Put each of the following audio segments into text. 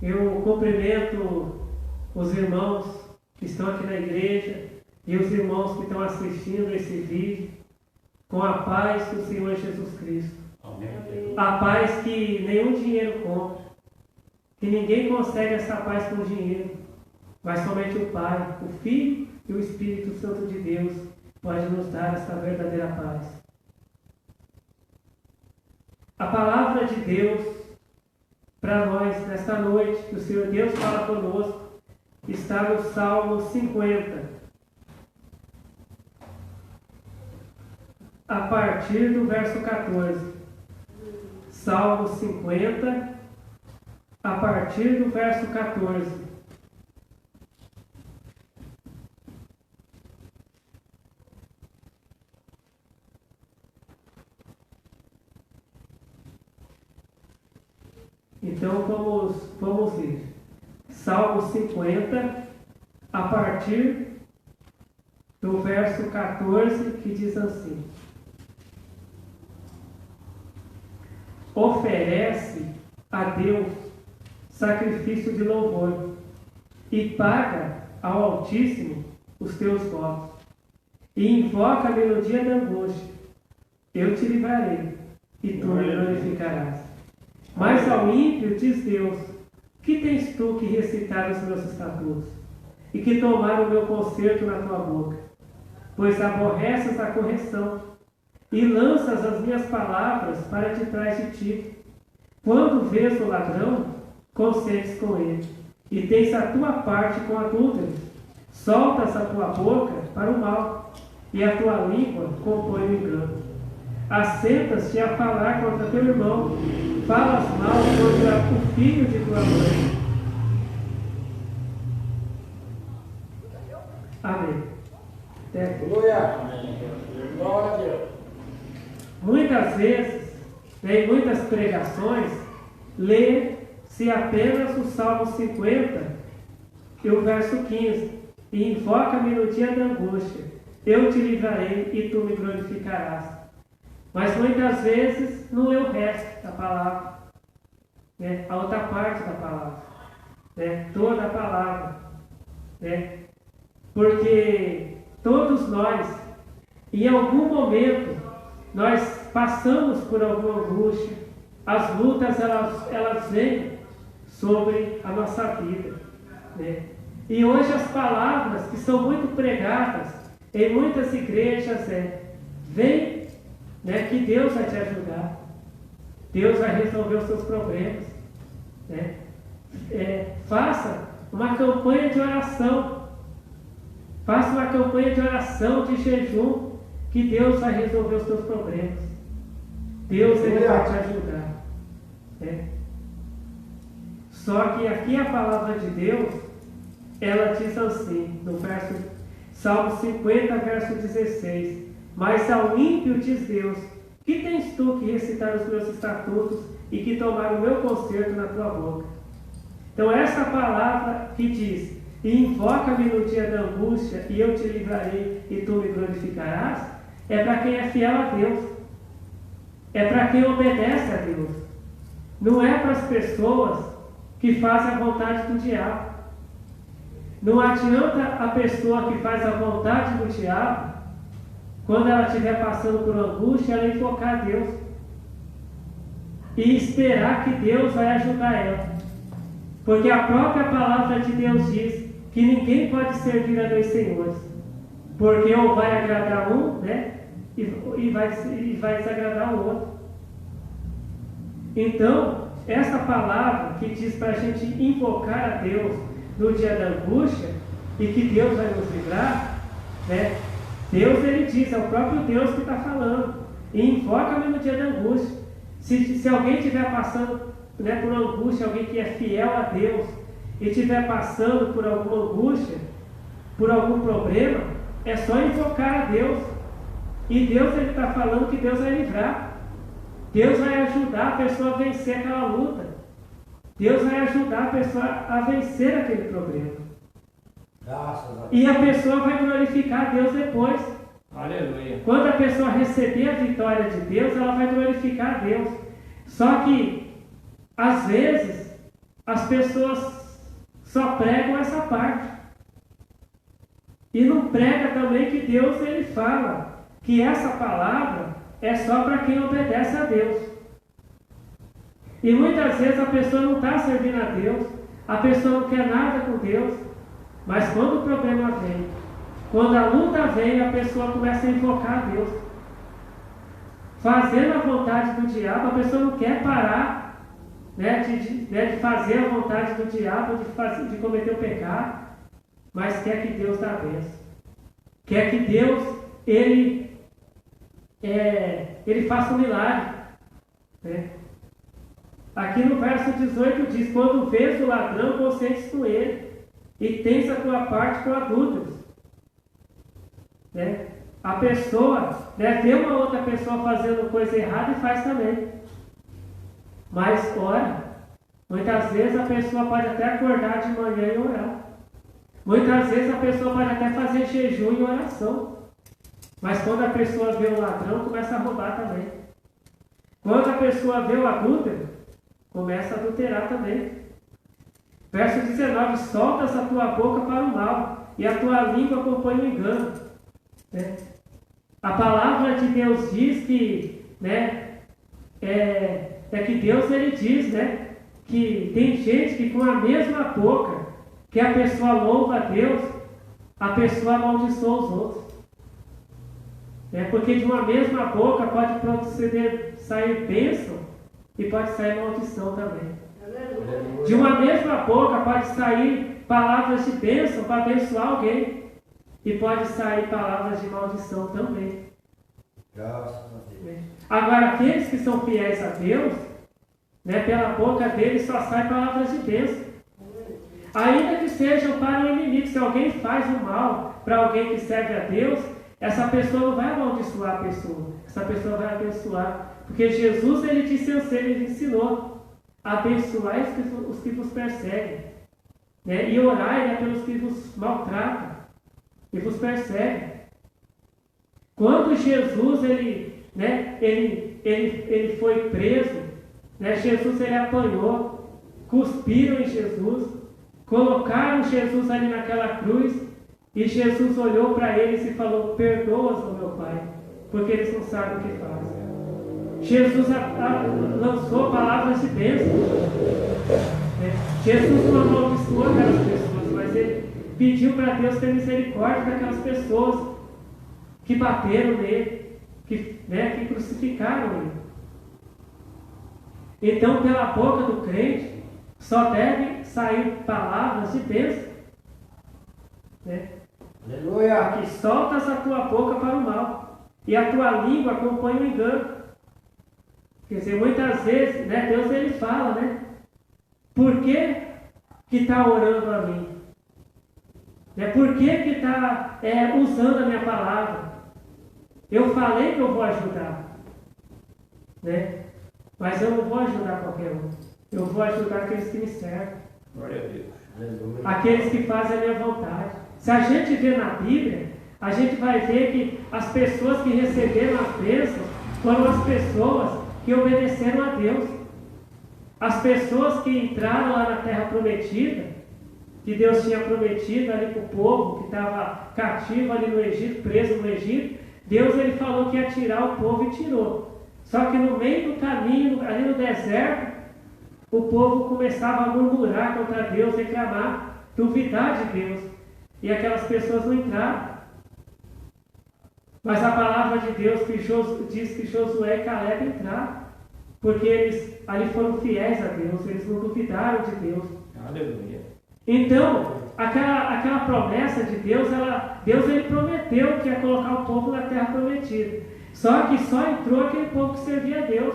Eu cumprimento os irmãos que estão aqui na igreja e os irmãos que estão assistindo esse vídeo com a paz do Senhor Jesus Cristo. Amém. A paz que nenhum dinheiro compra, que ninguém consegue essa paz com dinheiro, mas somente o Pai, o Filho e o Espírito Santo de Deus pode nos dar essa verdadeira paz. A palavra de Deus para nós nesta noite, que o Senhor Deus fala conosco, está no Salmo 50. A partir do verso 14. Salmo 50, a partir do verso 14. Então vamos ver. Salmo 50, a partir do verso 14, que diz assim: oferece a Deus sacrifício de louvor e paga ao Altíssimo os teus votos, e invoca-me no dia da angústia. Eu te livrarei e tu me glorificarás. Mas ao ímpio diz Deus: que tens tu que recitar os meus estatutos e que tomar o meu conserto na tua boca? Pois aborreces a correção e lanças as minhas palavras para detrás de ti. Quando vês o ladrão, consentes com ele, e tens a tua parte com adúlteros. Soltas a tua boca para o mal, e a tua língua compõe o engano. Assentas-te a falar contra teu irmão, falas mal contra o filho de tua mãe. Amém. Aleluia. Glória a Deus. Muitas vezes, em muitas pregações, lê-se apenas o Salmo 50 e o verso 15. E invoca-me no dia da angústia, eu te livrarei e tu me glorificarás. Mas muitas vezes não lê o resto da palavra, né? A outra parte da palavra, né? Toda a palavra, né? Porque todos nós, em algum momento, nós passamos por alguma angústia. As lutas elas vêm sobre a nossa vida, né? E hoje as palavras que são muito pregadas em muitas igrejas vem, né, que Deus vai te ajudar, Deus vai resolver os seus problemas, né? Faça uma campanha de oração, faça uma campanha de oração, de jejum, que Deus vai resolver os seus problemas. Deus ele vai te ajudar, né? Só que aqui a palavra de Deus, ela diz assim, no verso Salmo 50, verso 16: mas ao ímpio diz Deus: que tens tu que recitar os meus estatutos e que tomar o meu conserto na tua boca? Então essa palavra que diz: e invoca-me no dia da angústia e eu te livrarei e tu me glorificarás, é para quem é fiel a Deus, é para quem obedece a Deus. Não é para as pessoas que fazem a vontade do diabo. Não adianta a pessoa que faz a vontade do diabo, quando ela estiver passando por angústia, ela invocar a Deus e esperar que Deus vai ajudar ela. Porque a própria palavra de Deus diz que ninguém pode servir a dois senhores, porque ou vai agradar um, né, e vai desagradar o outro. Então, essa palavra que diz para a gente invocar a Deus no dia da angústia e que Deus vai nos livrar, né? Deus, ele diz, é o próprio Deus que está falando: e invoca-me no dia da angústia. Se alguém estiver passando, né, por angústia, alguém que é fiel a Deus e estiver passando por alguma angústia, por algum problema, é só invocar a Deus. E Deus, ele está falando que Deus vai livrar. Deus vai ajudar a pessoa a vencer aquela luta. Deus vai ajudar a pessoa a vencer aquele problema. E a pessoa vai glorificar a Deus depois. Aleluia. Quando a pessoa receber a vitória de Deus, ela vai glorificar a Deus. Só que, às vezes, as pessoas só pregam essa parte. E não prega também que Deus ele fala que essa palavra é só para quem obedece a Deus. E muitas vezes a pessoa não está servindo a Deus, a pessoa não quer nada com Deus, mas quando o problema vem, quando a luta vem, a pessoa começa a invocar a Deus. Fazendo a vontade do diabo, a pessoa não quer parar, né, de fazer a vontade do diabo, de cometer o pecado, mas quer que Deus dá a bênção. Quer que Deus, ele faça um milagre. Né? Aqui no verso 18 diz, quando vês o ladrão, consentes com ele, e tens a tua parte com adúlteros. Né? A pessoa, né, vê uma outra pessoa fazendo coisa errada e faz também. Mas ora, muitas vezes a pessoa pode até acordar de manhã e orar. Muitas vezes a pessoa pode até fazer jejum e oração. Mas quando a pessoa vê o ladrão, começa a roubar também. Quando a pessoa vê o adúltero, começa a adulterar também. Verso 19, soltas a tua boca para o mal, e a tua língua acompanha o engano. Né? A palavra de Deus diz que, né, que Deus ele diz, né, que tem gente que com a mesma boca que a pessoa louva a Deus, a pessoa amaldiçoa os outros. Porque de uma mesma boca pode sair bênção e pode sair maldição também. De uma mesma boca pode sair palavras de bênção para abençoar alguém e pode sair palavras de maldição também. Agora, aqueles que são fiéis a Deus, né, pela boca deles só saem palavras de bênção. Ainda que sejam para o inimigo, se alguém faz o mal para alguém que serve a Deus, essa pessoa não vai amaldiçoar a pessoa, essa pessoa vai abençoar. Porque Jesus, ele disse ao ser, ele ensinou: abençoai os que vos perseguem, né, e orai, né, pelos que vos maltratam e vos perseguem. Quando Jesus ele foi preso, né, Jesus ele apanhou, cuspiram em Jesus, colocaram Jesus ali naquela cruz, e Jesus olhou para eles e falou: perdoa-os, meu Pai, porque eles não sabem o que fazem. Jesus lançou palavras de bênção. Né? Jesus não amaldiçoou aquelas pessoas, mas ele pediu para Deus ter misericórdia daquelas pessoas que bateram nele, que crucificaram ele. Então, pela boca do crente, só deve sair palavras de bênção. Né? Aleluia! Que soltas a tua boca para o mal, e a tua língua acompanha o engano. Quer dizer, muitas vezes, né, Deus ele fala, né? Por que está orando a mim? Né? Por que está usando a minha palavra? Eu falei que eu vou ajudar, né? Mas eu não vou ajudar qualquer um. Eu vou ajudar aqueles que me servem. Glória a Deus. Aqueles que fazem a minha vontade. Se a gente vê na Bíblia, a gente vai ver que as pessoas que receberam as bênçãos foram as pessoas que obedeceram a Deus. As pessoas que entraram lá na terra prometida, que Deus tinha prometido ali para o povo que estava cativo ali no Egito, preso no Egito, Deus ele falou que ia tirar o povo e tirou. Só que no meio do caminho, ali no deserto, o povo começava a murmurar contra Deus, reclamar, duvidar de Deus. E aquelas pessoas não entraram. Mas a palavra de Deus diz que Josué e Caleb entraram, porque eles ali foram fiéis a Deus, eles não duvidaram de Deus. Aleluia. Então, aquela promessa de Deus, Deus ele prometeu que ia colocar o povo na terra prometida. Só que só entrou aquele povo que servia a Deus.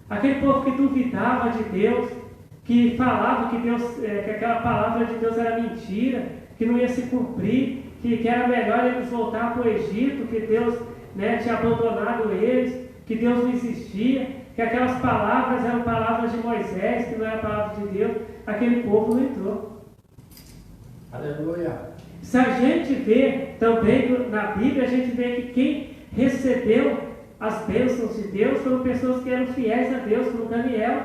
Aquele povo que duvidava de Deus, que falava que aquela palavra de Deus era mentira, que não ia se cumprir, que era melhor eles voltar para o Egito, que Deus, né, tinha abandonado eles, que Deus não existia, que aquelas palavras eram palavras de Moisés, que não era palavra de Deus. Aquele povo não entrou. Aleluia. Se a gente vê também na Bíblia, a gente vê que quem recebeu as bênçãos de Deus foram pessoas que eram fiéis a Deus, como Daniel.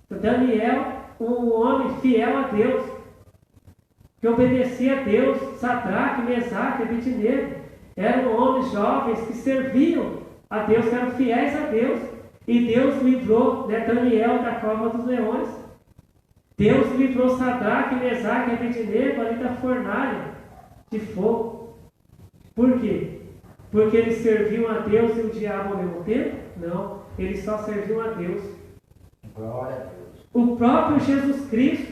Daniel, um homem fiel a Deus, que obedecia a Deus. Sadraque, Mesaque e Abednego eram homens jovens que serviam a Deus, que eram fiéis a Deus. E Deus livrou, né, Daniel da cova dos leões. Deus livrou Sadraque, Mesaque e Abednego ali da fornalha de fogo. Por quê? Porque eles serviam a Deus e o diabo ao mesmo tempo? Não, eles só serviam a Deus. Glória a Deus. O próprio Jesus Cristo,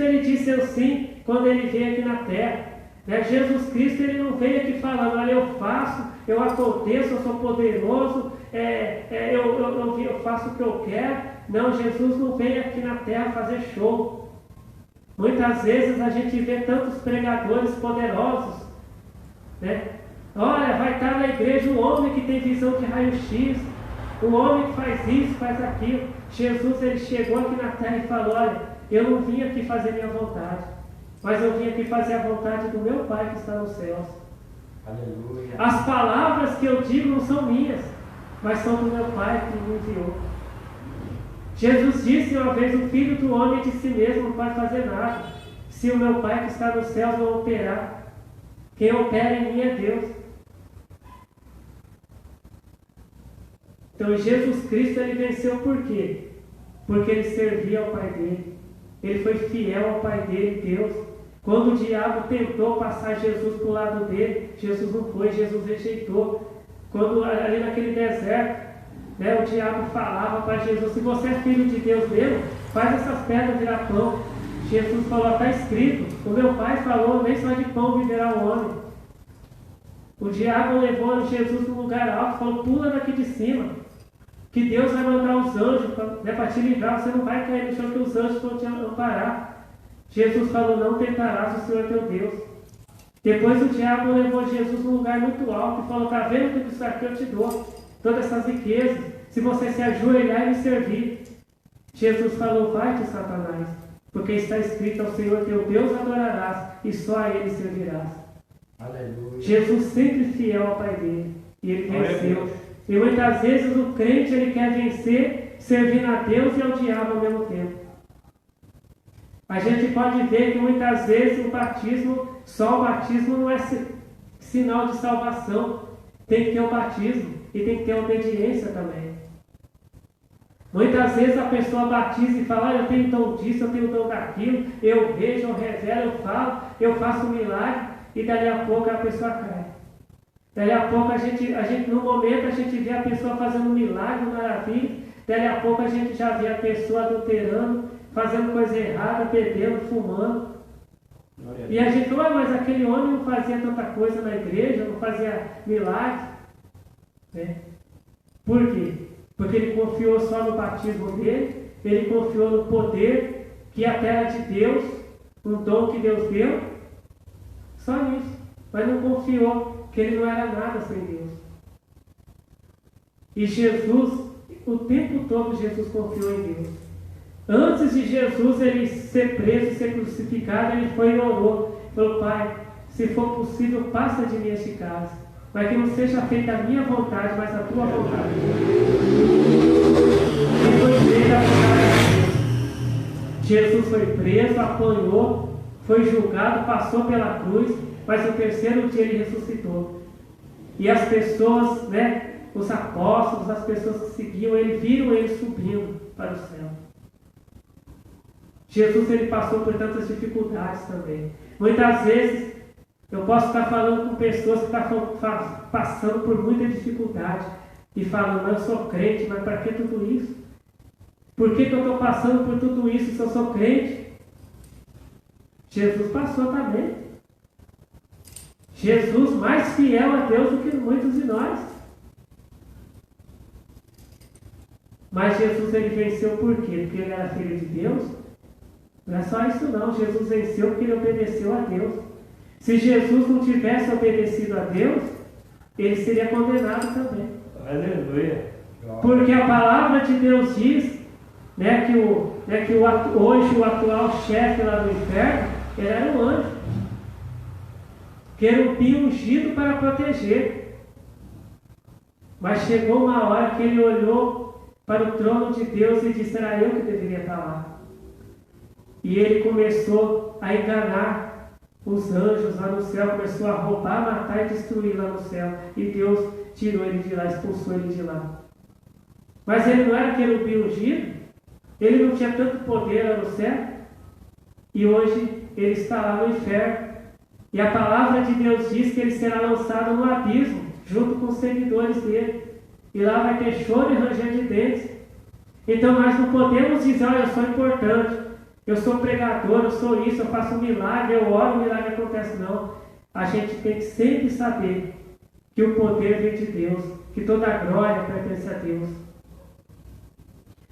ele disse assim, quando ele veio aqui na terra. Né? Jesus Cristo, ele não veio aqui falando, olha, eu faço, eu aconteço, eu sou poderoso, eu faço o que eu quero. Não, Jesus não veio aqui na terra fazer show. Muitas vezes a gente vê tantos pregadores poderosos, né? Olha, vai estar na igreja um homem que tem visão de raio-x, um homem que faz isso, faz aquilo. Jesus, ele chegou aqui na terra e falou, olha, eu não vim aqui fazer minha vontade, mas eu vim aqui fazer a vontade do meu Pai que está nos céus. Aleluia. As palavras que eu digo não são minhas, mas são do meu Pai que me enviou. Jesus disse uma vez, o Filho do Homem de si mesmo não pode fazer nada, se o meu Pai que está nos céus não operar. Quem opera em mim é Deus. Então Jesus Cristo, ele venceu por quê? Porque ele servia ao Pai dele. Ele foi fiel ao Pai dele, Deus. Quando o diabo tentou passar Jesus para o lado dele, Jesus não foi, Jesus rejeitou. Quando ali naquele deserto, né, o diabo falava para Jesus, se você é filho de Deus mesmo, faz essas pedras virar pão. Jesus falou, está escrito, o meu Pai falou, nem só de pão viverá o homem. O diabo levou Jesus num lugar alto, falou, pula daqui de cima, que Deus vai mandar os anjos para te livrar, você não vai cair no chão, que os anjos vão te amparar. Jesus falou, não tentarás o Senhor teu Deus. Depois o diabo levou Jesus num lugar muito alto e falou, está vendo tudo isso aqui eu te dou, todas essas riquezas, se você se ajoelhar e me servir. Jesus falou, vai-te, Satanás, porque está escrito, ao Senhor teu Deus adorarás e só a Ele servirás. Aleluia. Jesus sempre fiel ao Pai dele, e ele venceu. E muitas vezes o crente, ele quer vencer servindo a Deus e ao diabo ao mesmo tempo. A gente pode ver que muitas vezes o batismo, só o batismo não é sinal de salvação. Tem que ter o batismo e tem que ter a obediência também. Muitas vezes a pessoa batiza e fala, eu tenho dom disso, eu tenho dom daquilo, eu vejo, eu revelo, eu falo, eu faço um milagre, e dali a pouco a pessoa cai. Dali a pouco no momento a gente vê a pessoa fazendo um milagre, maravilha, dali a pouco a gente já vê a pessoa adulterando, fazendo coisa errada, bebendo, fumando. E a gente fala, mas aquele homem não fazia tanta coisa na igreja, não fazia milagre. Né? Por quê? Porque ele confiou só no batismo dele, ele confiou no poder que até era de Deus, um dom que Deus deu, só isso. Mas não confiou que ele não era nada sem Deus. E Jesus, o tempo todo Jesus confiou em Deus. Antes de Jesus ele ser preso e ser crucificado, ele foi e orou. Falou, Pai, se for possível, passa de mim este cálice. Mas que não seja feita a minha vontade, mas a tua vontade. E foi feita a vontade de Deus. Jesus foi preso, apanhou, foi julgado, passou pela cruz, mas no terceiro dia ele ressuscitou. E as pessoas, né, os apóstolos, as pessoas que seguiam ele, viram ele subindo para o céu. Jesus, ele passou por tantas dificuldades também. Muitas vezes eu posso estar falando com pessoas que estão passando por muita dificuldade e falando, eu sou crente, mas para que tudo isso? Por que eu estou passando por tudo isso se eu sou crente? Jesus passou também. Jesus mais fiel a Deus do que muitos de nós. Mas Jesus, ele venceu por quê? Porque ele era filho de Deus? Não é só isso não, Jesus venceu porque ele obedeceu a Deus. Se Jesus não tivesse obedecido a Deus, ele seria condenado também. Aleluia. Porque a palavra de Deus diz, né, que hoje o atual chefe lá do inferno, ele era um anjo. Querubim ungido para proteger. Mas chegou uma hora que ele olhou para o trono de Deus e disse: era eu que deveria estar lá. E ele começou a enganar os anjos lá no céu, começou a roubar, matar e destruir lá no céu. E Deus tirou ele de lá, expulsou ele de lá. Mas ele não era querubim ungido, ele não tinha tanto poder lá no céu, e hoje ele está lá no inferno. E a palavra de Deus diz que ele será lançado no abismo, junto com os seguidores dele. E lá vai ter choro e ranger de dentes. Então nós não podemos dizer: olha, eu sou importante, eu sou pregador, eu sou isso, eu faço um milagre, eu oro, o milagre acontece. Não. A gente tem que sempre saber que o poder vem de Deus, que toda a glória pertence a Deus.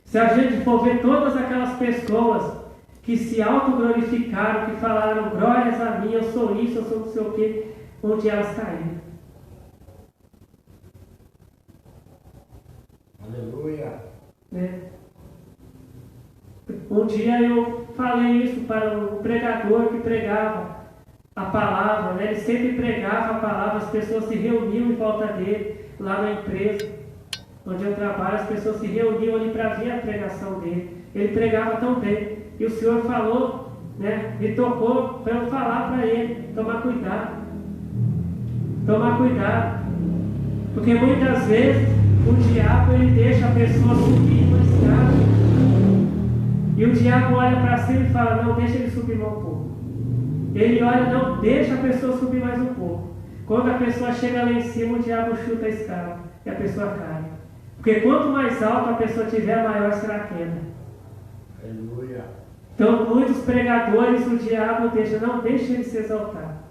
Se a gente for ver todas aquelas pessoas que se autoglorificaram, que falaram: glórias a mim, eu sou isso, eu sou não sei o quê, onde elas caíram. Aleluia. Né? Um dia eu falei isso para um pregador que pregava a palavra, né? Ele sempre pregava a palavra, as pessoas se reuniam em volta dele, lá na empresa onde eu trabalho, as pessoas se reuniam ali para ver a pregação dele. Ele pregava tão bem. E o Senhor falou, né, me tocou para eu falar para ele: tomar cuidado. Tomar cuidado. Porque muitas vezes o diabo ele deixa a pessoa subir uma escada. E o diabo olha para cima e fala: não, deixa ele subir mais um pouco. Ele olha: não, deixa a pessoa subir mais um pouco. Quando a pessoa chega lá em cima, o diabo chuta a escada e a pessoa cai. Porque quanto mais alto a pessoa tiver, maior será a queda. Aleluia. Então, muitos pregadores, o diabo deixa: não, deixa ele se exaltar.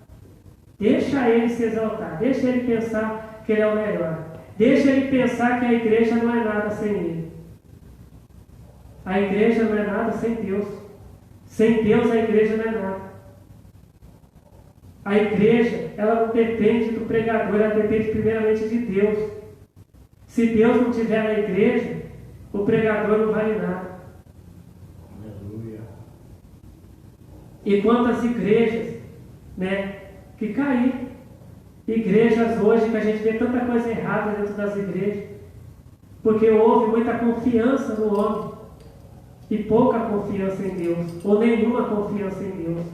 Deixa ele se exaltar. Deixa ele pensar que ele é o melhor. Deixa ele pensar que a igreja não é nada sem ele. A igreja não é nada sem Deus. Sem Deus, a igreja não é nada. A igreja, ela não depende do pregador, ela depende primeiramente de Deus. Se Deus não estiver na igreja, o pregador não vale nada. Aleluia. E quantas igrejas, né, que caíram. Igrejas hoje que a gente vê tanta coisa errada dentro das igrejas, porque houve muita confiança no homem e pouca confiança em Deus, ou nenhuma confiança em Deus.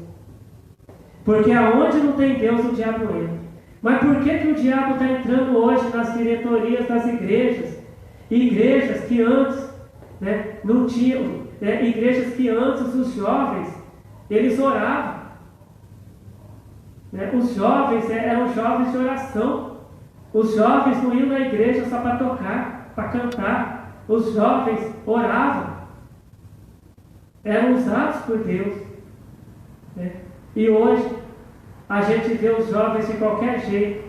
Porque aonde não tem Deus, o diabo entra. Mas por que o diabo está entrando hoje nas diretorias das igrejas? Igrejas que antes, né, não tinham, né, igrejas que antes os jovens, eles oravam. Né? Os jovens eram jovens de oração. Os jovens não iam na igreja só para tocar, para cantar. Os jovens oravam. Eram usados por Deus. Né? E hoje, a gente vê os jovens de qualquer jeito,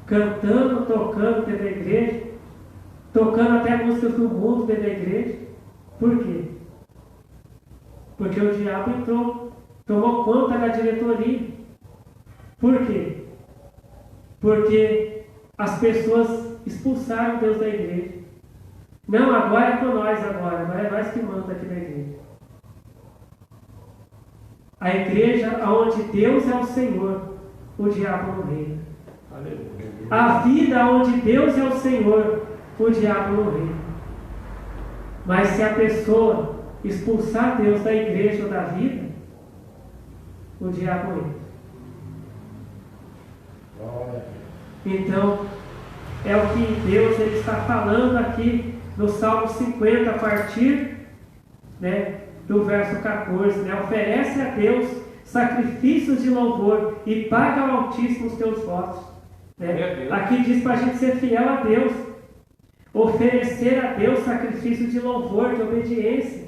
cantando, tocando dentro da igreja, tocando até músicas do mundo dentro da igreja. Por quê? Porque o diabo entrou, tomou conta da diretoria. Por quê? Porque as pessoas expulsaram Deus da igreja. Não, agora é com nós agora é nós que manda aqui na igreja. A igreja onde Deus é o Senhor, o diabo não reina. A vida onde Deus é o Senhor, o diabo não reina. Mas se a pessoa expulsar Deus da igreja ou da vida, o diabo entra. Então, é o que Deus ele está falando aqui no Salmo 50, a partir, né, do verso 14. Né? Oferece a Deus sacrifícios de louvor e paga ao Altíssimo os teus votos. Né? Aqui diz para a gente ser fiel a Deus. Oferecer a Deus sacrifício de louvor, de obediência.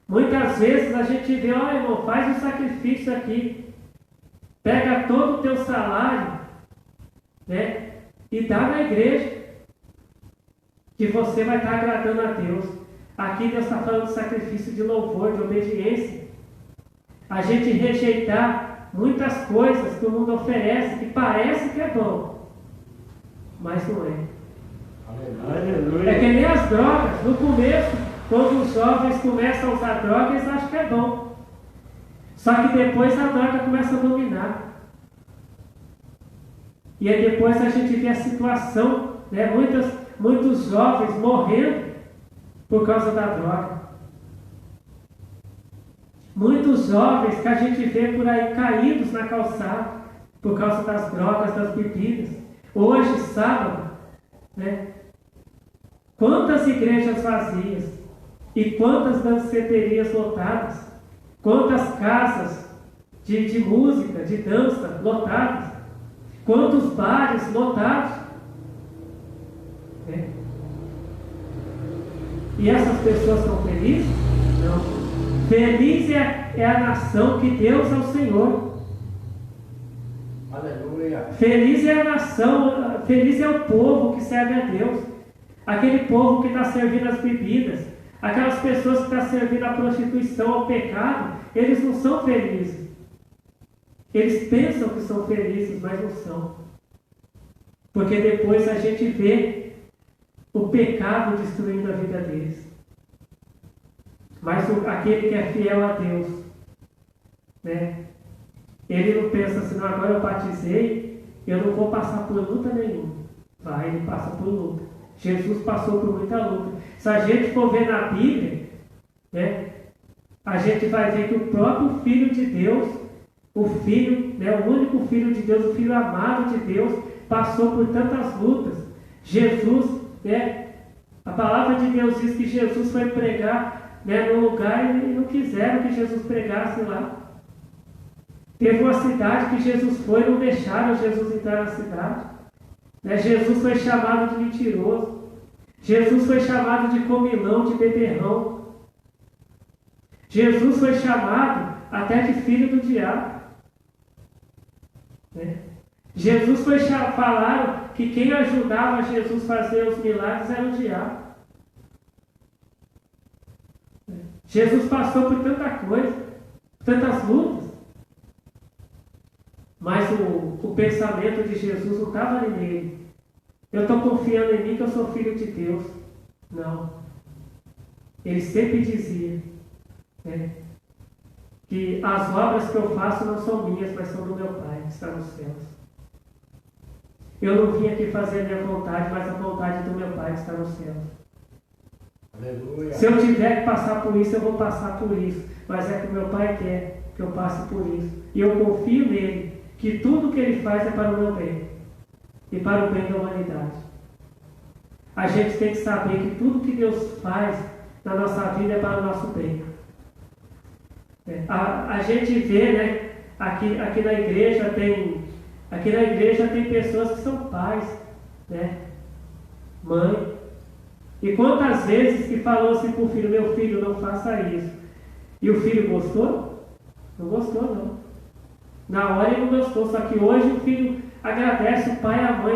Muitas vezes a gente vê: olha, irmão, faz um sacrifício aqui. Pega todo o teu salário, né, e dá na igreja, que você vai estar agradando a Deus. Aqui Deus está falando de sacrifício de louvor, de obediência. A gente rejeitar muitas coisas que o mundo oferece, que parece que é bom, mas não é. Aleluia. É que nem as drogas. No começo, quando os jovens começam a usar droga, eles acham que é bom. Só que depois a droga começa a dominar. E aí depois a gente vê a situação, né? Muitos jovens morrendo por causa da droga. Muitos jovens que a gente vê por aí caídos na calçada por causa das drogas, das bebidas. Hoje, sábado, né? Quantas igrejas vazias e quantas danceterias lotadas, quantas casas de música, de dança lotadas, quantos bares lotados. Né? E essas pessoas são felizes? Não. Feliz é a nação que Deus é o Senhor. Aleluia. Feliz é a nação, feliz é o povo que serve a Deus. Aquele povo que está servindo as bebidas, aquelas pessoas que estão servindo a prostituição, ao pecado, eles não são felizes. Eles pensam que são felizes, mas não são. Porque depois a gente vê o pecado destruindo a vida deles. Mas aquele que é fiel a Deus, né? Ele não pensa assim, não, agora eu batizei, eu não vou passar por luta nenhuma. Vai, ele passa por luta. Jesus passou por muita luta. Se a gente for ver na Bíblia, né, a gente vai ver que o próprio Filho de Deus, o Filho, né, o único Filho de Deus, o Filho amado de Deus, passou por tantas lutas. Jesus, né, a palavra de Deus diz que Jesus foi pregar, né, no lugar e não quiseram que Jesus pregasse lá. Teve uma cidade que Jesus foi, não deixaram Jesus entrar na cidade. Né? Jesus foi chamado de mentiroso. Jesus foi chamado de comilão, de beberrão. Jesus foi chamado até de filho do diabo. Né? Jesus foi falaram que quem ajudava Jesus a fazer os milagres era o diabo. Jesus passou por tanta coisa, tantas lutas. Mas o pensamento de Jesus não estava ali nele. Eu estou confiando em mim que eu sou filho de Deus. Não. Ele sempre dizia, né, que as obras que eu faço não são minhas, mas são do meu Pai que está nos céus. Eu não vim aqui fazer a minha vontade, mas a vontade do meu Pai que está nos céus. Aleluia. Se eu tiver que passar por isso, eu vou passar por isso. Mas é que o meu Pai quer que eu passe por isso. E eu confio nele, que tudo que ele faz é para o meu bem. E para o bem da humanidade. A gente tem que saber que tudo que Deus faz na nossa vida é para o nosso bem. A gente vê, né, aqui na igreja tem pessoas que são pais, né, mãe. E quantas vezes que falou assim para o filho, meu filho, não faça isso. E o filho gostou? Não gostou, não. Na hora ele não gostou, só que hoje o filho agradece o pai e a mãe,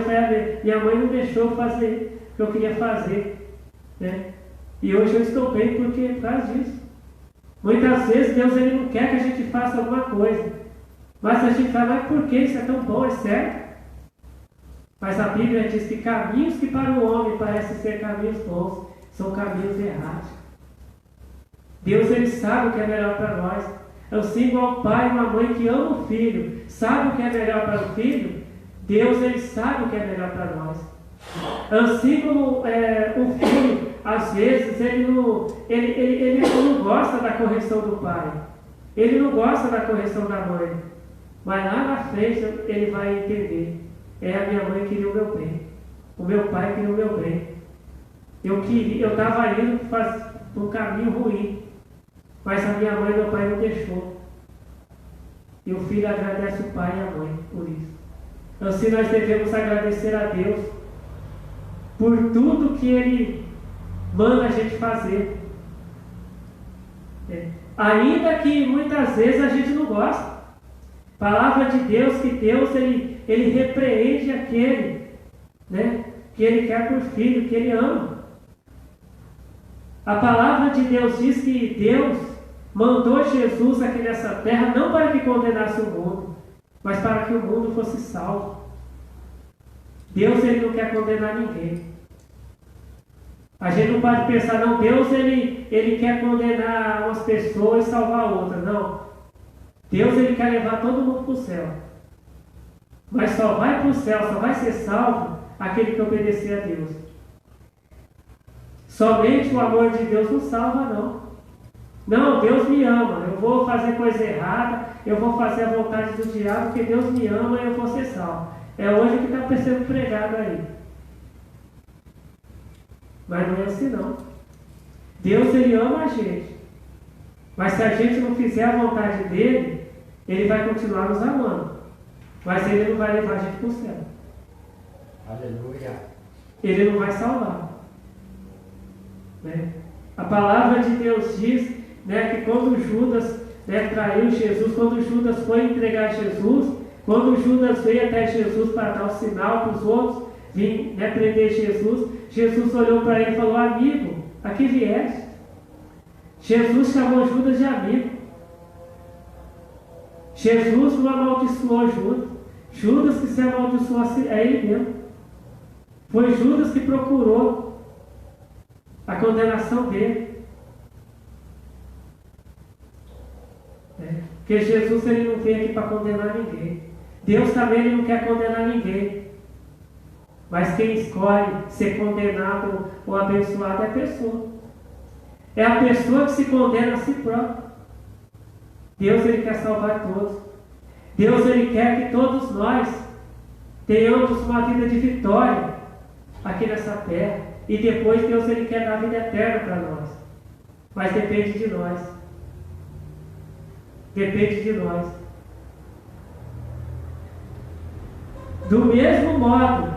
minha mãe não deixou eu fazer o que eu queria fazer, né? E hoje eu estou bem porque faz disso. Muitas vezes Deus ele não quer que a gente faça alguma coisa, mas a gente fala, mas por que isso é tão bom, é certo? Mas a Bíblia diz que caminhos que para o homem parecem ser caminhos bons, são caminhos errados. Deus ele sabe o que é melhor para nós. Assim igual o pai e uma mãe que ama o filho, sabe o que é melhor para o filho, Deus ele sabe o que é melhor para nós. Assim como o filho, às vezes, ele não gosta da correção do pai, ele não gosta da correção da mãe, mas lá na frente ele vai entender. A minha mãe queria o meu bem, o meu pai queria o meu bem. Eu estava indo para um caminho ruim, mas a minha mãe e meu pai não deixou. E o filho agradece o pai e a mãe por isso. Assim nós devemos agradecer a Deus por tudo que Ele manda a gente fazer. Ainda que muitas vezes a gente não gosta. Palavra de Deus, que Deus ele repreende aquele, né, que Ele quer por filho, que Ele ama. A palavra de Deus diz que Deus mandou Jesus aqui nessa terra não para que condenasse o mundo, mas para que o mundo fosse salvo. Deus ele não quer condenar ninguém. A gente não pode pensar, não, Deus ele quer condenar umas pessoas e salvar outras. Não. Deus ele quer levar todo mundo para o céu. Mas só vai para o céu, só vai ser salvo aquele que obedecer a Deus. Somente o amor de Deus não salva, não. Não, Deus me ama, eu vou fazer coisa errada, eu vou fazer a vontade do diabo, porque Deus me ama e eu vou ser salvo. É hoje que está sendo pregado aí. Mas não é assim não. Deus, Ele ama a gente. Mas se a gente não fizer a vontade dEle, Ele vai continuar nos amando. Mas Ele não vai levar a gente para o céu. Aleluia. Ele não vai salvar. Né? A palavra de Deus diz, né, que quando Judas, né, traiu Jesus, quando Judas foi entregar Jesus, quando Judas veio até Jesus para dar o sinal para os outros, vir, né, prender Jesus, Jesus olhou para ele e falou: amigo, aqui vieste. Jesus chamou Judas de amigo. Jesus não amaldiçoou Judas. Judas que se amaldiçoou é ele mesmo. Foi Judas que procurou a condenação dele. Porque Jesus, ele não veio aqui para condenar ninguém. Deus também, ele não quer condenar ninguém. Mas quem escolhe ser condenado ou abençoado é a pessoa. É a pessoa que se condena a si própria. Deus, ele quer salvar todos. Deus, ele quer que todos nós tenhamos uma vida de vitória aqui nessa terra. E depois Deus, ele quer dar vida eterna para nós. Mas depende de nós. Depende de nós. Do mesmo modo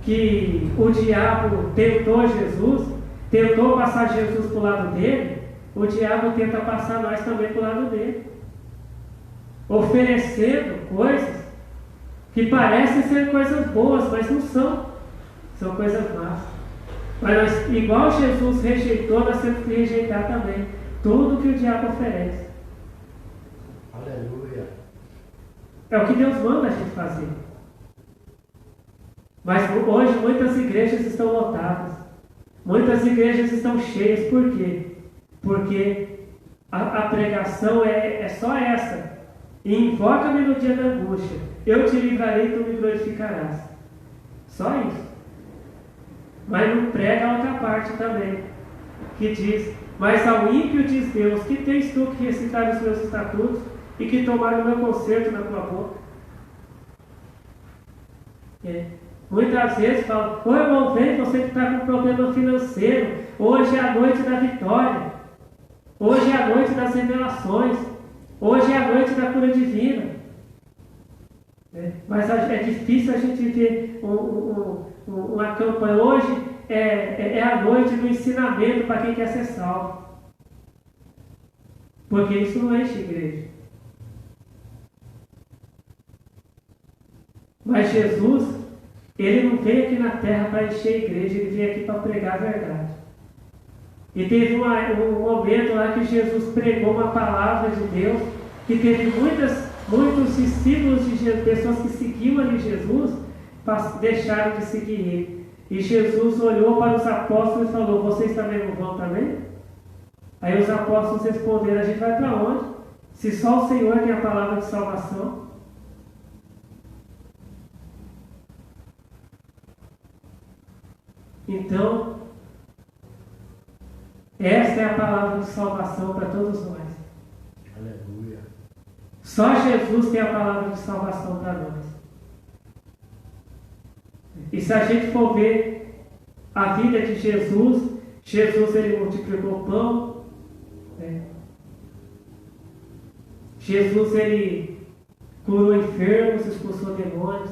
que o diabo tentou Jesus, tentou passar Jesus para o lado dele, o diabo tenta passar nós também para o lado dele. Oferecendo coisas que parecem ser coisas boas, mas não são. São coisas más. Mas nós, igual Jesus rejeitou, nós temos que rejeitar também tudo que o diabo oferece. Aleluia. É o que Deus manda a gente fazer. Mas hoje muitas igrejas estão lotadas. Muitas igrejas estão cheias. Por quê? Porque a pregação é só essa. E invoca-me no dia da angústia. Eu te livrarei e tu me glorificarás. Só isso. Mas não prega a outra parte também. Que diz: mas ao ímpio diz Deus, que tens tu que recitar os meus estatutos e que tomar o meu conserto na tua boca? Muitas vezes falam: ô irmão, vem, você que está com problema financeiro, hoje é a noite da vitória, hoje é a noite das revelações, hoje é a noite da cura divina. Mas é difícil a gente ver uma campanha. Hoje é a noite do ensinamento para quem quer ser salvo. Porque isso não enche a igreja. Mas Jesus, ele não veio aqui na terra para encher a igreja, ele veio aqui para pregar a verdade. E teve um momento lá que Jesus pregou uma palavra de Deus, que teve muitos discípulos de Jesus, pessoas que seguiam ali Jesus, deixaram de seguir ele. E Jesus olhou para os apóstolos e falou: vocês também não vão também? Aí os apóstolos responderam: a gente vai para onde? Se só o Senhor tem a palavra de salvação. Então, esta é a palavra de salvação para todos nós. Aleluia. Só Jesus tem a palavra de salvação para nós. E se a gente for ver a vida de Jesus, Jesus, ele multiplicou pão, né? Jesus, ele curou enfermos, expulsou demônios,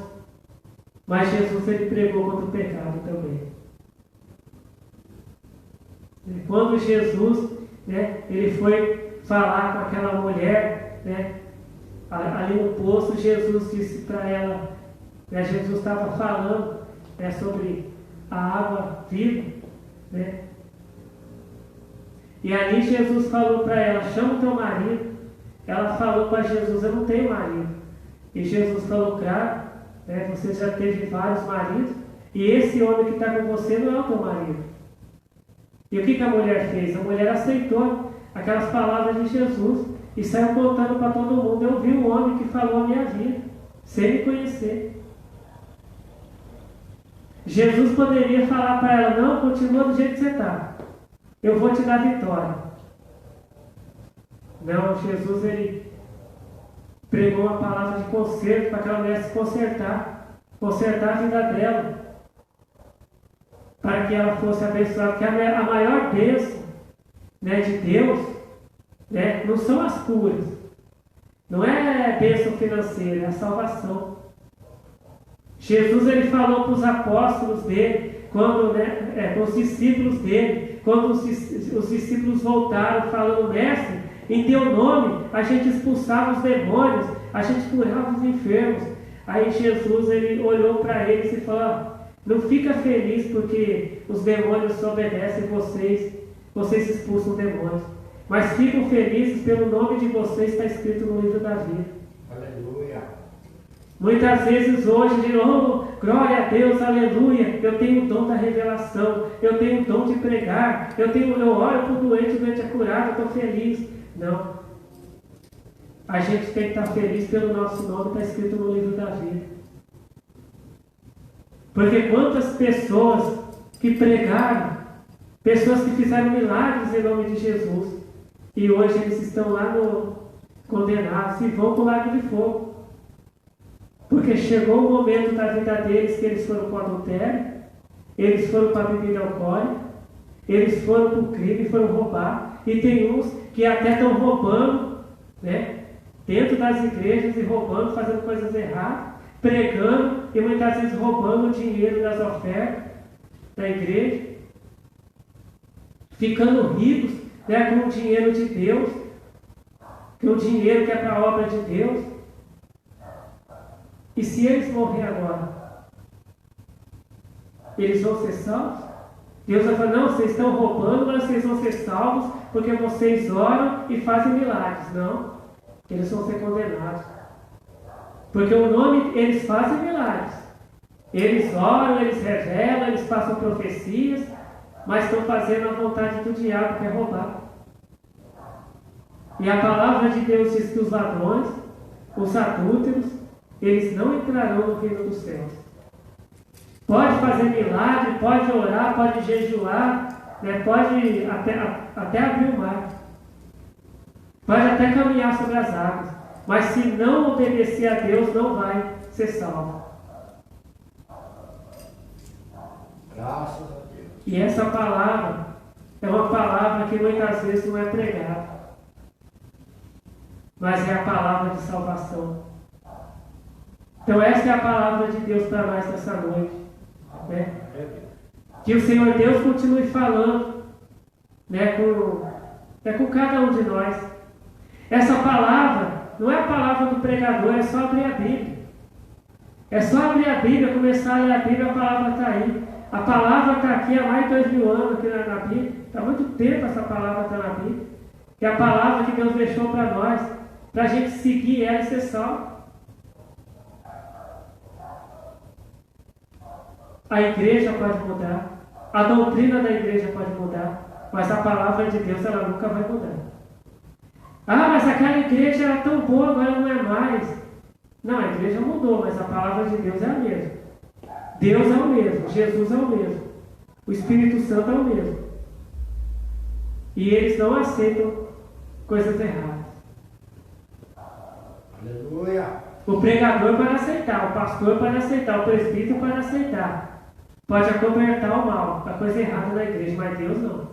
mas Jesus, ele pregou contra o pecado também. Quando Jesus, né, ele foi falar com aquela mulher, né, ali no poço, Jesus disse para ela, né, Jesus estava falando, né, sobre a água viva, né, e ali Jesus falou para ela: chama o teu marido. Ela falou para Jesus: eu não tenho marido. E Jesus falou: claro, né, você já teve vários maridos, e esse homem que está com você não é o teu marido. E o que a mulher fez? A mulher aceitou aquelas palavras de Jesus e saiu contando para todo mundo: eu vi um homem que falou a minha vida, sem me conhecer. Jesus poderia falar para ela: não, continua do jeito que você está. eu vou te dar vitória. Não, Jesus, ele pregou uma palavra de conserto para aquela mulher se consertar a vida dela, para que ela fosse abençoada, porque a maior bênção, né, de Deus, né, não são as curas, não é bênção financeira, é a salvação. Jesus, ele falou para os apóstolos dele, quando, né, com os discípulos dele, quando os discípulos voltaram falando: mestre, em teu nome a gente expulsava os demônios, a gente curava os enfermos. Aí Jesus, ele olhou para eles e falou: não fica feliz porque os demônios obedecem vocês expulsam demônios, mas ficam felizes pelo nome de vocês, está escrito no livro da vida. Aleluia. Muitas vezes hoje de novo, glória a Deus, aleluia, eu tenho o dom da revelação, eu tenho o dom de pregar, eu oro para o doente é curado, eu estou feliz. Não. A gente tem que estar feliz pelo nosso nome, está escrito no livro da vida. Porque quantas pessoas que pregaram, pessoas que fizeram milagres em nome de Jesus, e hoje eles estão lá condenados e vão para o lago de fogo. Porque chegou o momento da vida deles que eles foram para o adultério, eles foram para a bebida alcoólica, eles foram para o crime, foram roubar. E tem uns que até estão roubando, né, dentro das igrejas e roubando, fazendo coisas erradas, pregando e muitas vezes roubando o dinheiro das ofertas da igreja, ficando ricos, né, com o dinheiro de Deus, que o dinheiro que é para a obra de Deus. E se eles morrerem agora, eles vão ser salvos? Deus vai falar: não, vocês estão roubando, mas vocês vão ser salvos porque vocês oram e fazem milagres. Não, eles vão ser condenados. Porque o nome, eles fazem milagres. Eles oram, eles revelam, eles passam profecias, mas estão fazendo a vontade do diabo, que é roubar. E a palavra de Deus diz que os ladrões, os adúlteros, eles não entrarão no reino dos céus. Pode fazer milagre, pode orar, pode jejuar, né? Pode até abrir o mar, pode até caminhar sobre as águas, mas se não obedecer a Deus, não vai ser salvo. Graças a Deus. E essa palavra é uma palavra que muitas vezes não é pregada, mas é a palavra de salvação. Então essa é a palavra de Deus para nós nessa noite, né? Que o Senhor Deus continue falando, né, com cada um de nós. Essa palavra não é a palavra do pregador, é só abrir a Bíblia. É só abrir a Bíblia, começar a ler a Bíblia, a palavra está aí. A palavra está aqui há mais de 2000 anos aqui na Bíblia. Há muito tempo essa palavra está na Bíblia. Que é a palavra que Deus deixou para nós, para a gente seguir ela e ser salvo. A igreja pode mudar, a doutrina da igreja pode mudar, mas a palavra de Deus, ela nunca vai mudar. Ah, mas aquela igreja era tão boa, agora não é mais. Não, a igreja mudou, mas a palavra de Deus é a mesma. Deus é o mesmo, Jesus é o mesmo, o Espírito Santo é o mesmo. E eles não aceitam coisas erradas. Aleluia. O pregador pode aceitar, o pastor pode aceitar, o presbítero pode aceitar. Pode acobertar o mal, a coisa errada na igreja, mas Deus não.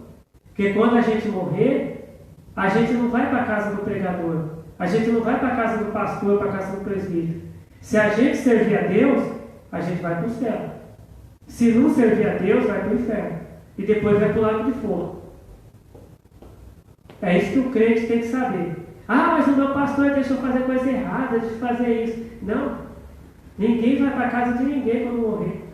Porque quando a gente morrer, a gente não vai para a casa do pregador, a gente não vai para a casa do pastor, para a casa do presbítero. Se a gente servir a Deus, a gente vai para o céu. Se não servir a Deus, vai para o inferno. E depois vai para o lago de fogo. É isso que o crente tem que saber. Ah, mas o meu pastor deixou fazer coisa errada, deixa eu fazer isso. Não. Ninguém vai para a casa de ninguém quando morrer.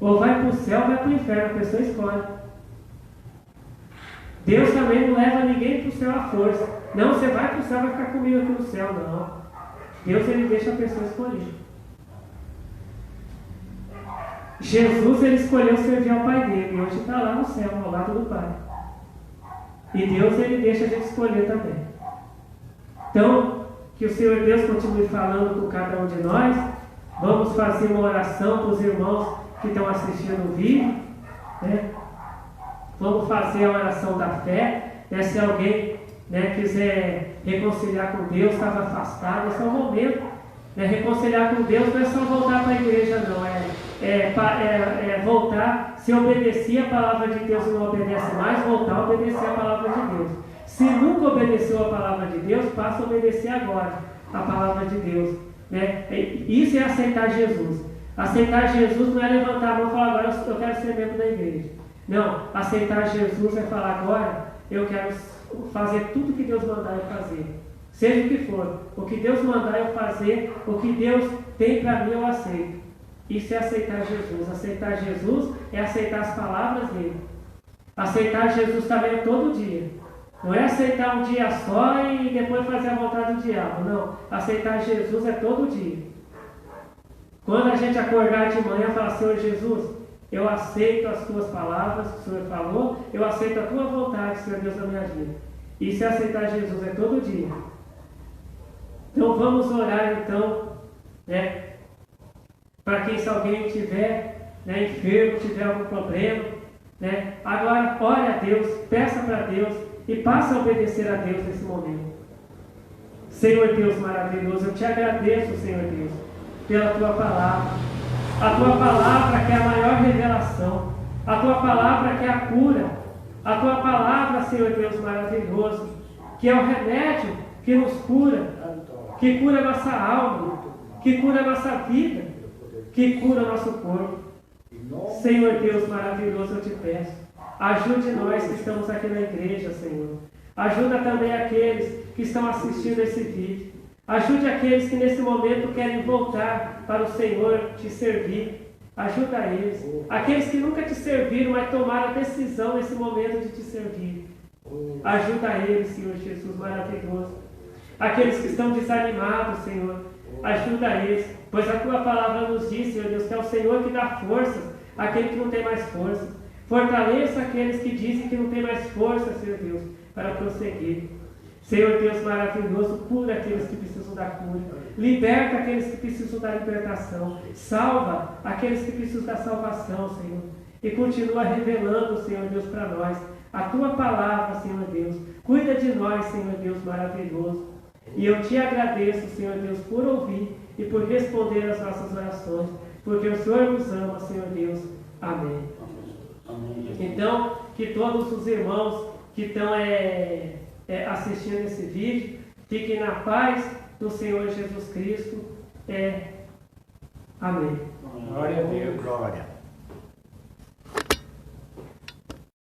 Ou vai para o céu ou vai para o inferno, a pessoa escolhe. Deus também não leva ninguém para o céu à força. Não, você vai para o céu, vai ficar comigo aqui no céu. Não. Deus, ele deixa a pessoa escolher. Jesus, ele escolheu servir ao Pai dele. E hoje está lá no céu, ao lado do Pai. E Deus, ele deixa a gente escolher também. Então, que o Senhor Deus continue falando com cada um de nós. Vamos fazer uma oração para os irmãos que estão assistindo o vídeo. né? Vamos fazer a oração da fé, né? Se alguém, né, quiser reconciliar com Deus, estava afastado, esse é o momento, né? Reconciliar com Deus não é só voltar para a igreja, não, é voltar, se obedecer a palavra de Deus e não obedece mais, voltar a obedecer a palavra de Deus. Se nunca obedeceu a palavra de Deus, passa a obedecer agora a palavra de Deus, né? Isso é aceitar Jesus. Aceitar Jesus não é levantar a mão e falar, agora eu quero ser membro da igreja. Não, aceitar Jesus é falar, agora eu quero fazer tudo que Deus mandar eu fazer. Seja o que for, o que Deus mandar eu fazer, o que Deus tem para mim eu aceito. Isso é aceitar Jesus. Aceitar Jesus é aceitar as palavras dele. Aceitar Jesus também é todo dia. Não é aceitar um dia só e depois fazer a vontade do diabo. Não, aceitar Jesus é todo dia. Quando a gente acordar de manhã e falar, Senhor Jesus, eu aceito as tuas palavras que o Senhor falou, eu aceito a tua vontade, Senhor Deus, na minha vida. Isso é aceitar Jesus, é todo dia. Então vamos orar então, né? Para quem, se alguém tiver, né, enfermo, tiver algum problema, né? Agora ore a Deus, peça para Deus e passe a obedecer a Deus nesse momento. Senhor Deus maravilhoso, eu te agradeço, Senhor Deus, pela tua palavra. A tua palavra que é a maior revelação. A tua palavra que é a cura. A tua palavra, Senhor Deus maravilhoso, que é o remédio que nos cura, que cura a nossa alma, que cura a nossa vida, que cura o nosso corpo. Senhor Deus maravilhoso, eu te peço, ajude nós que estamos aqui na igreja, Senhor. Ajuda também aqueles que estão assistindo esse vídeo. Ajude aqueles que nesse momento querem voltar para o Senhor te servir. Ajuda eles. Aqueles que nunca te serviram, mas tomaram a decisão nesse momento de te servir. Ajuda eles, Senhor Jesus maravilhoso. Aqueles que estão desanimados, Senhor, ajuda eles. Pois a tua palavra nos diz, Senhor Deus, que é o Senhor que dá forças àquele que não tem mais força. Fortaleça aqueles que dizem que não tem mais força, Senhor Deus, para prosseguir. Senhor Deus maravilhoso, cura aqueles que precisam da cura. Liberta aqueles que precisam da libertação. Salva aqueles que precisam da salvação, Senhor. E continua revelando, Senhor Deus, para nós a tua palavra, Senhor Deus. Cuida de nós, Senhor Deus maravilhoso. E eu te agradeço, Senhor Deus, por ouvir e por responder às nossas orações. Porque o Senhor nos ama, Senhor Deus. Amém. Então, que todos os irmãos que estão assistindo esse vídeo fiquem na paz do Senhor Jesus Cristo. Amém. Glória a Deus. Glória.